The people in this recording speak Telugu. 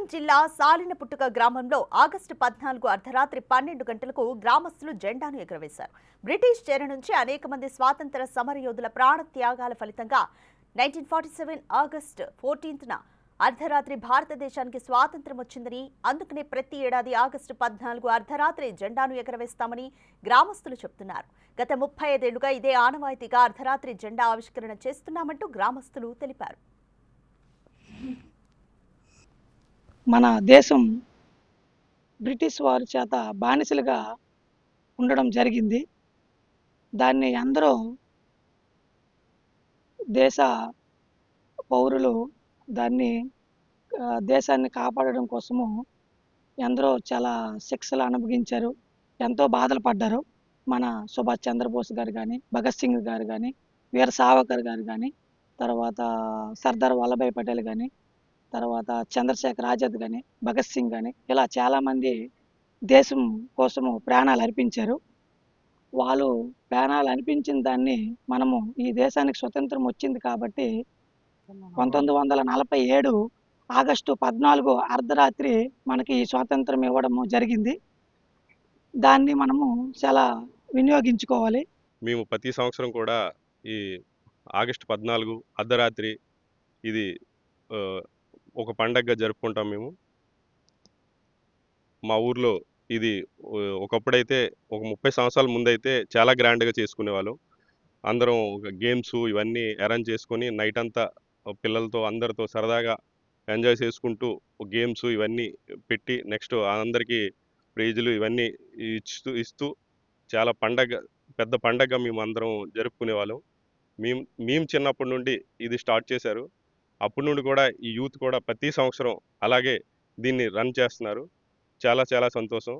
ఖమ్మం జిల్లా సాలినపుట్టుక గ్రామంలో ఆగస్టు 14 అర్ధరాత్రి 12 గంటలకు గ్రామస్తులు జెండాను ఎగురవేశారు. బ్రిటిష్ చెర నుంచి అనేక మంది స్వాతంత్ర సమరయోధుల ప్రాణ త్యాగాల ఫలితంగా 1947 ఆగస్టు 14న అర్ధరాత్రి భారతదేశానికి స్వాతంత్ర్యం వచ్చిందని, అందుకనే ప్రతి ఏడాది ఆగస్టు 14 అర్ధరాత్రి జెండాను ఎగురవేస్తామని గ్రామస్తులు చెబుతున్నారు. గత 35 ఏళ్లుగా ఇదే ఆనవాయితీగా అర్ధరాత్రి జెండా ఆవిష్కరణ చేస్తున్నామంటూ గ్రామస్తులు తెలిపారు. మన దేశం బ్రిటిష్ వారి చేత బానిసలుగా ఉండడం జరిగింది. దాన్ని అందరూ దేశ పౌరులు దాన్ని దేశాన్ని కాపాడడం కోసము ఎందరో చాలా శిక్షలు అనుభవించారు, ఎంతో బాధలు పడ్డారు. మన సుభాష్ చంద్రబోస్ గారు కానీ, భగత్ సింగ్ గారు కానీ, వీర సావర్కర్ గారు కానీ, తర్వాత సర్దార్ వల్లభాయ్ పటేల్ కానీ, తర్వాత చంద్రశేఖర్ ఆజాద్ కానీ, భగత్ సింగ్ కానీ, ఇలా చాలామంది దేశం కోసము ప్రాణాలు అర్పించారు. వాళ్ళు ప్రాణాలు అర్పించిన దాన్ని మనము ఈ దేశానికి స్వతంత్రం వచ్చింది కాబట్టి 1947 ఆగస్టు 14 అర్ధరాత్రి మనకి ఈ స్వాతంత్రం ఇవ్వడము జరిగింది. దాన్ని మనము చాలా వినియోగించుకోవాలి. మేము ప్రతి సంవత్సరం కూడా ఈ ఆగస్టు 14 అర్ధరాత్రి ఇది ఒక పండగగా జరుపుకుంటాం మేము. మా ఊర్లో ఇది ఒకప్పుడైతే ఒక 30 సంవత్సరాల ముందైతే చాలా గ్రాండ్గా చేసుకునేవాళ్ళం. అందరం గేమ్స్ ఇవన్నీ అరేంజ్ చేసుకొని నైట్ అంతా పిల్లలతో అందరితో సరదాగా ఎంజాయ్ చేసుకుంటూ గేమ్స్ ఇవన్నీ పెట్టి నెక్స్ట్ అందరికీ ప్రైజులు ఇవన్నీ ఇస్తూ చాలా పెద్ద పండగగా మేము అందరం జరుపుకునేవాళ్ళం. మేము చిన్నప్పటి నుండి ఇది స్టార్ట్ చేశారు. అప్పటి నుండి కూడా ఈ యూత్ కూడా ప్రతి సంవత్సరం అలాగే దీన్ని రన్ చేస్తున్నారు. చాలా చాలా సంతోషం.